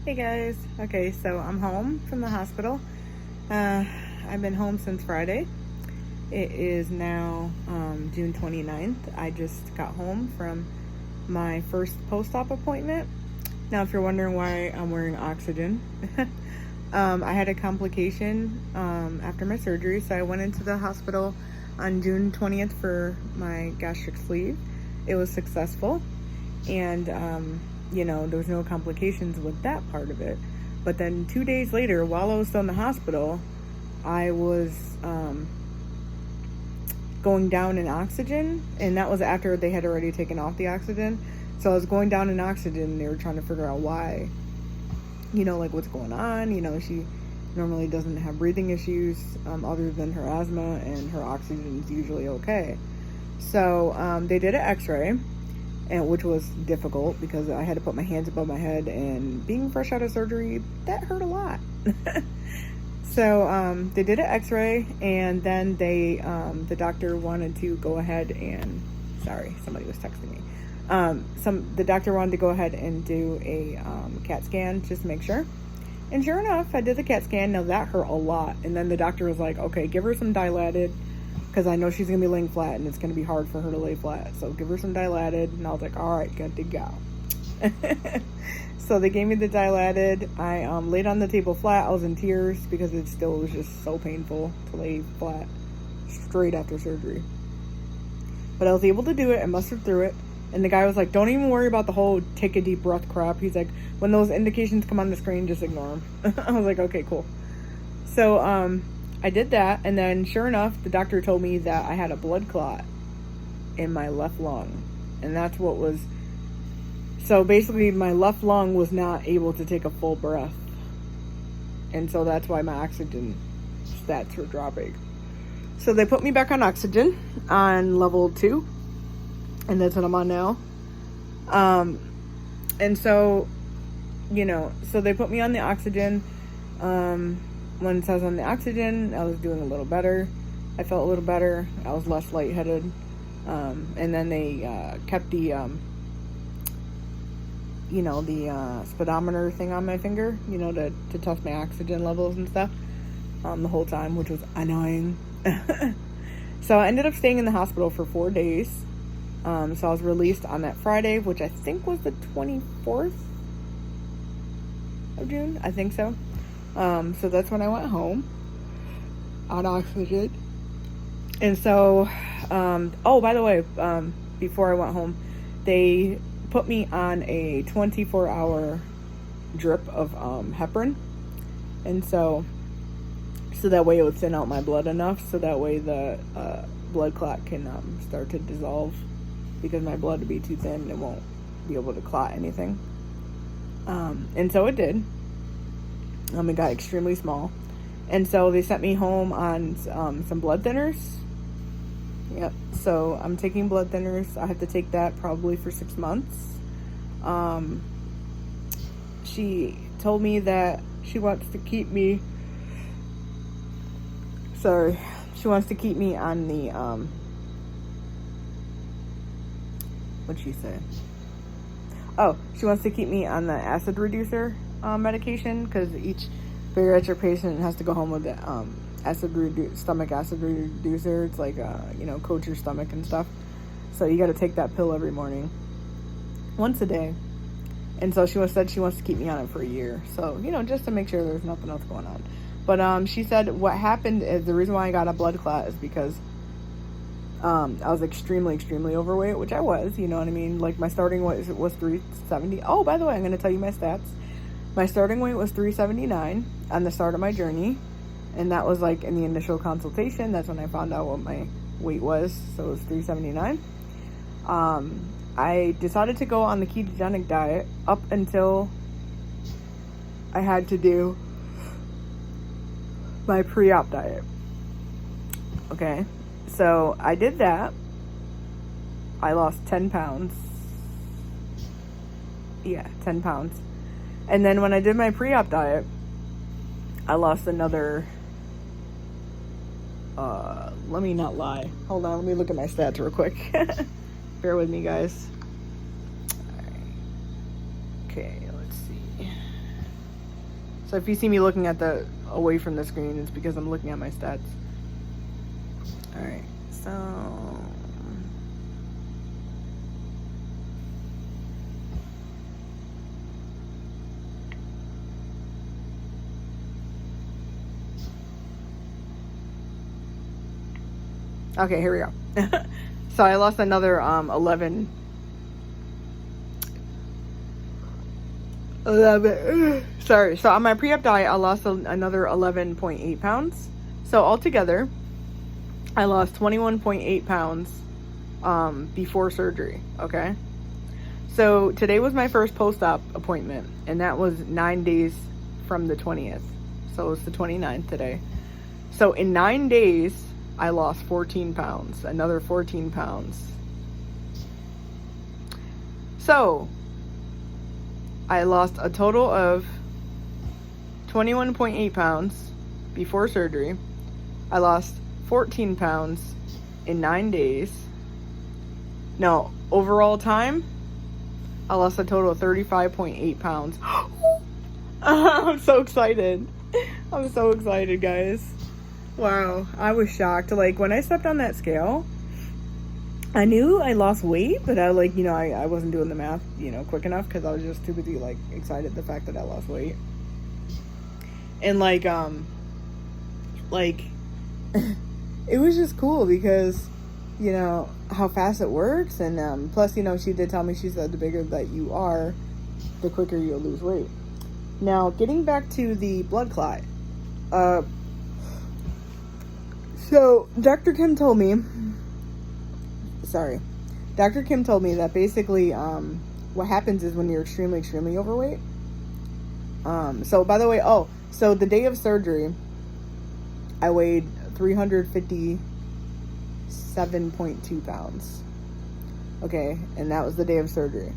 Hey guys. Okay, so I'm home from the hospital. I've been home since Friday. It is now June 29th. I just got home from my first post-op appointment. Now, if you're wondering why I'm wearing oxygen, I had a complication after my surgery, so I went into the hospital on June 20th for my gastric sleeve. It was successful, and there was no complications with that part of it. But then 2 days later, while I was still in the hospital, I was going down in oxygen, and that was after they had already taken off the oxygen. So I was going down in oxygen, and they were trying to figure out why, what's going on. She normally doesn't have breathing issues other than her asthma, and her oxygen is usually okay. So they did an x-ray, which was difficult because I had to put my hands above my head, and being fresh out of surgery, that hurt a lot. So they did an x-ray, and then the doctor wanted to go ahead and, sorry, somebody was texting me. The doctor wanted to go ahead and do a CAT scan just to make sure. And sure enough, I did the CAT scan. Now that hurt a lot. And then the doctor was like, okay, give her some Dilated, because I know she's going to be laying flat, and it's going to be hard for her to lay flat. So give her some Dilated. And I was like, all right, good to go. So they gave me the Dilated. I laid on the table flat. I was in tears because it still was just so painful to lay flat straight after surgery. But I was able to do it. I mustered through it. And the guy was like, don't even worry about the whole take a deep breath crap. He's like, when those indications come on the screen, just ignore them. I was like, okay, cool. So I did that, and then sure enough, the doctor told me that I had a blood clot in my left lung. And that's what was... So basically, my left lung was not able to take a full breath. And so that's why my oxygen stats were dropping. So they put me back on oxygen on level 2. And that's what I'm on now. And so, so they put me on the oxygen. Once I was on the oxygen, I was doing a little better. I felt a little better. I was less lightheaded. And then they kept the speedometer thing on my finger, to test my oxygen levels and stuff the whole time, which was annoying. So I ended up staying in the hospital for 4 days. So I was released on that Friday, which I think was the 24th of June. I think so. So that's when I went home on oxygen. And so, by the way, before I went home, they put me on a 24-hour drip of heparin. And so that way it would thin out my blood enough, so that way the blood clot can start to dissolve. Because my blood would be too thin, it won't be able to clot anything. And so it did. It got extremely small. And so they sent me home on some blood thinners. Yep. So I'm taking blood thinners. I have to take that probably for 6 months. She told me that she wants to keep me... She wants to keep me on the... What'd she say? Oh, she wants to keep me on the acid reducer medication, because each bariatric patient has to go home with the stomach acid reducer. It's like coat your stomach and stuff. So you got to take that pill every morning, once a day. And so she said she wants to keep me on it for a year. So just to make sure there's nothing else going on. But she said what happened is the reason why I got a blood clot is because I was extremely, extremely overweight, which I was, you know what I mean? Like, my starting weight was 370. Oh, by the way, I'm going to tell you my stats. My starting weight was 379 on the start of my journey. And that was, like, in the initial consultation. That's when I found out what my weight was. So it was 379. I decided to go on the ketogenic diet up until I had to do my pre-op diet. Okay. So I did that. I lost 10 pounds. Yeah, 10 pounds. And then when I did my pre-op diet, I lost another... let me not lie. Hold on, let me look at my stats real quick. Bear with me, guys. Alright. Okay, let's see. So if you see me looking at away from the screen, it's because I'm looking at my stats. All right, so okay, here we go. So I lost another 11. Sorry. So on my pre-op diet, I lost another 11.8 pounds. So altogether, I lost 21.8 pounds before surgery. Okay. So today was my first post-op appointment, and that was 9 days from the 20th. So it's the 29th today. So in 9 days, I lost 14 pounds, another 14 pounds. So I lost a total of 21.8 pounds before surgery. I lost 14 pounds in 9 days. No, overall time, I lost a total of 35.8 pounds. I'm so excited. I'm so excited, guys. Wow, I was shocked. Like, when I stepped on that scale, I knew I lost weight, but I wasn't doing the math, quick enough, because I was just too busy, excited the fact that I lost weight. And, it was just cool because, how fast it works, and, plus, she did tell me, she said, the bigger that you are, the quicker you'll lose weight. Now, getting back to the blood clot, so Dr. Kim told me that basically what happens is when you're extremely, extremely overweight. So by the way, so the day of surgery, I weighed 357.2 pounds. Okay, and that was the day of surgery.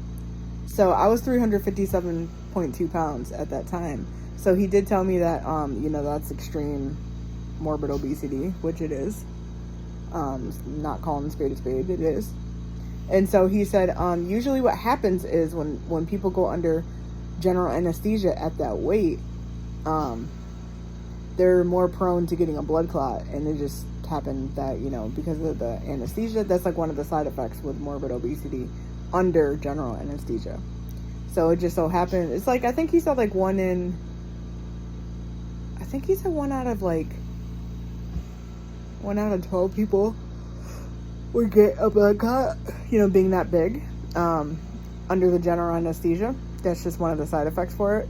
So I was 357.2 pounds at that time. So he did tell me that, that's extreme morbid obesity, which it is. Not calling a spade, it is. And so he said, usually what happens is when people go under general anesthesia at that weight, they're more prone to getting a blood clot. And it just happened that, because of the anesthesia, that's one of the side effects with morbid obesity under general anesthesia. So it just so happened, it's I think he said one out of 12 people would get a blood clot, being that big, under the general anesthesia. That's just one of the side effects for it.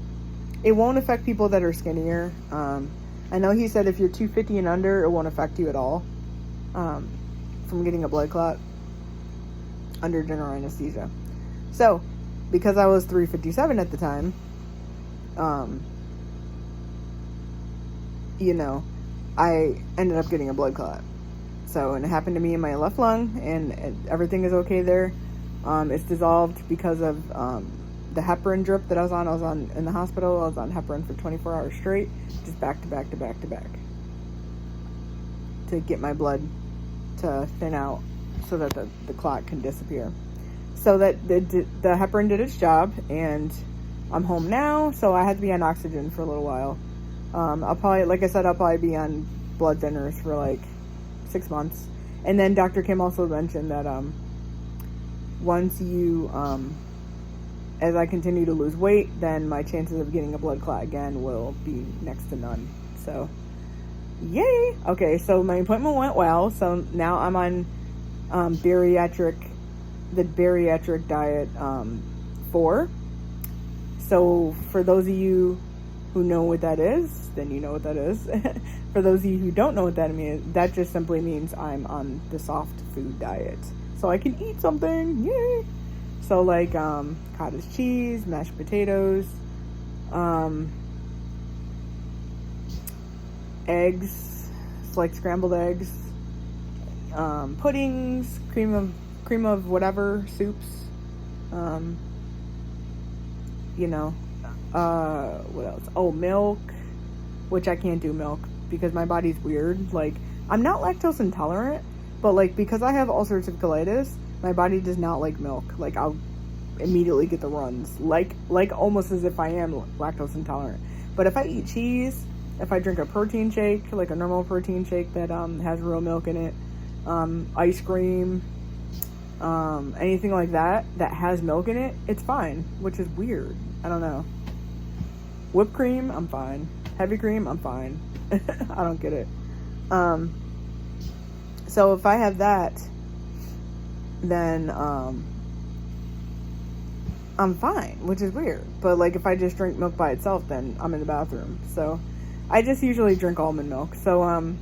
It won't affect people that are skinnier. I know he said if you're 250 and under, it won't affect you at all, from getting a blood clot under general anesthesia. So, because I was 357 at the time, I ended up getting a blood clot. So, and it happened to me in my left lung, and everything is okay there. It's dissolved because of the heparin drip that I was on in the hospital. I was on heparin for 24 hours straight, just back to back to back to back, to get my blood to thin out so that the clot can disappear. So that the heparin did its job, and I'm home now, so I had to be on oxygen for a little while. I'll probably be on blood thinners for 6 months. And then Dr. Kim also mentioned that once you, as I continue to lose weight, then my chances of getting a blood clot again will be next to none. So, yay! Okay, so my appointment went well. So now I'm on the bariatric diet 4. So for those of you who know what that is, then you know what that is. For those of you who don't know what that means, that just simply means I'm on the soft food diet. So I can eat something, yay! So cottage cheese, mashed potatoes, eggs, scrambled eggs, puddings, cream of whatever, soups, what else? Oh, milk, which I can't do milk because my body's weird. I'm not lactose intolerant, but because I have ulcerative colitis, my body does not like milk. I'll immediately get the runs, almost as if I am lactose intolerant. But if I eat cheese, if I drink a protein shake, like a normal protein shake that has real milk in it, ice cream, anything like that has milk in it, it's fine, which is weird. I don't know. Whipped cream, I'm fine. Heavy cream, I'm fine. I don't get it. So if I have that, then I'm fine, which is weird. But like if I just drink milk by itself, then I'm in the bathroom. So I just usually drink almond milk. So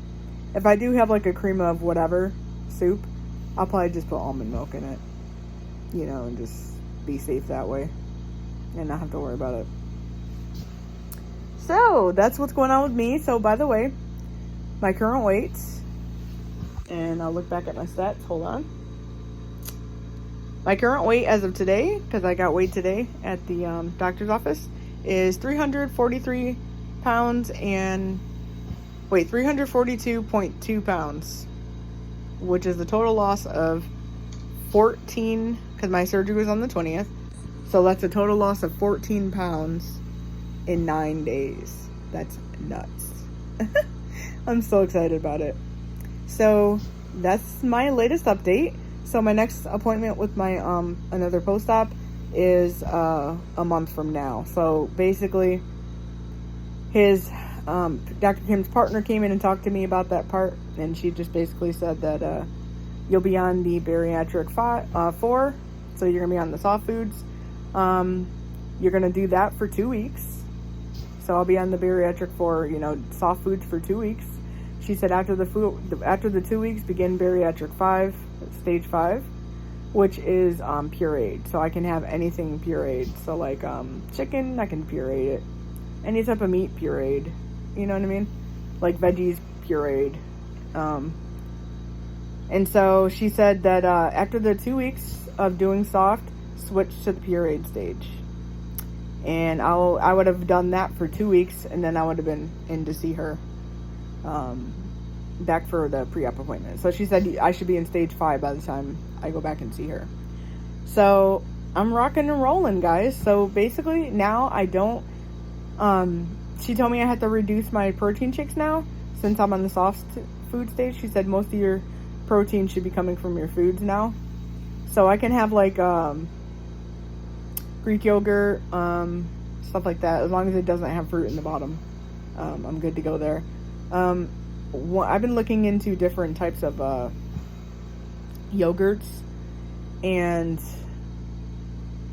if I do have like a cream of whatever soup, I'll probably just put almond milk in it, you know, and just be safe that way and not have to worry about it. So that's what's going on with me. So by the way, my current weight, and I'll look back at my stats, hold on. My current weight as of today, because I got weighed today at the doctor's office, is 343 pounds and 342.2 pounds, which is a total loss of 14, because my surgery was on the 20th. So that's a total loss of 14 pounds in 9 days. That's nuts. I'm so excited about it. So that's my latest update. So my next appointment with my another post-op is a month from now. So basically, his Dr. Kim's partner came in and talked to me about that part, and she just basically said that you'll be on the bariatric 4, so you're gonna be on the soft foods. You're gonna do that for 2 weeks. So I'll be on the bariatric 4, you know, soft foods for 2 weeks. She said after the 2 weeks, begin bariatric 5, stage 5, which is pureed. So I can have anything pureed. So like chicken, I can puree it. Any type of meat pureed. You know what I mean? Like veggies pureed. And so she said that after the 2 weeks of doing soft, switch to the pureed stage. And I would have done that for 2 weeks, and then I would have been in to see her back for the pre-op appointment. So she said I should be in stage 5 by the time I go back and see her. So I'm rocking and rolling, guys. So basically now I don't she told me I had to reduce my protein shakes now since I'm on the soft food stage. She said most of your protein should be coming from your foods now. So I can have like Greek yogurt, stuff like that, as long as it doesn't have fruit in the bottom. I'm good to go there. I've been looking into different types of yogurts, and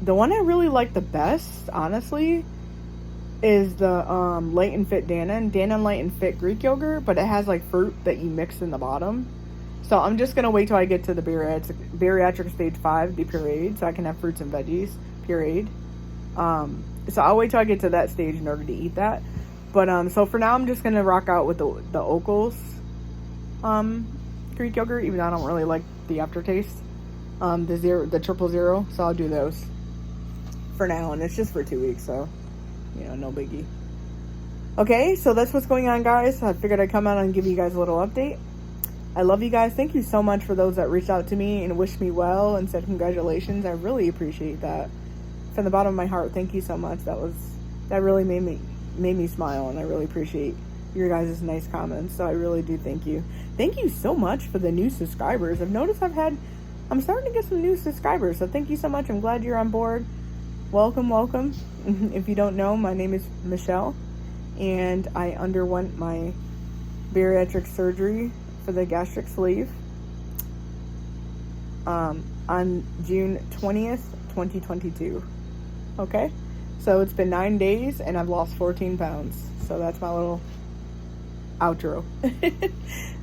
the one I really like the best, honestly, is the Light and Fit Dannon Light and Fit Greek yogurt, but it has like fruit that you mix in the bottom. So I'm just gonna wait till I get to the bariatric stage 5, the pureed, so I can have fruits and veggies pureed. So I'll wait till I get to that stage in order to eat that. But so for now, I'm just gonna rock out with the Oakles Greek yogurt, even though I don't really like the aftertaste. The 000, so I'll do those for now, and it's just for 2 weeks, so you know, no biggie. Okay, so that's what's going on, guys. I figured I'd come out and give you guys a little update. I love you guys. Thank you so much for those that reached out to me and wished me well and said congratulations. I really appreciate that from the bottom of my heart. Thank you so much. That really made me smile, and I really appreciate your guys' nice comments. So I really do thank you. Thank you so much for the new subscribers. I've noticed I'm starting to get some new subscribers, so thank you so much. I'm glad you're on board. Welcome. If you don't know, my name is Michelle, and I underwent my bariatric surgery for the gastric sleeve on June 20th, 2022. Okay? So it's been 9 days, and I've lost 14 pounds. So that's my little outro.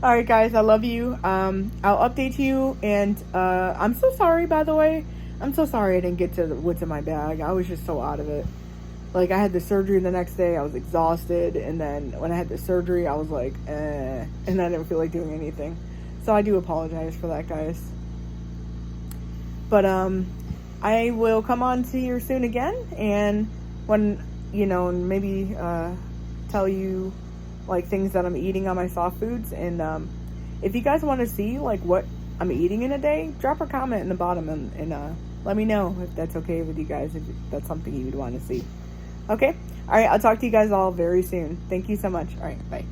All right, guys, I love you. I'll update you, and I'm so sorry, by the way. I'm so sorry I didn't get to what's in my bag. I was just so out of it. Like, I had the surgery the next day. I was exhausted, and then when I had the surgery, I was like, and I didn't feel like doing anything. So I do apologize for that, guys. But I will come on to you soon again, and when, you know, and maybe tell you like things that I'm eating on my soft foods. And if you guys want to see like what I'm eating in a day, drop a comment in the bottom and let me know if that's okay with you guys, if that's something you would want to see. Okay? All right, I'll talk to you guys all very soon. Thank you so much. All right, bye.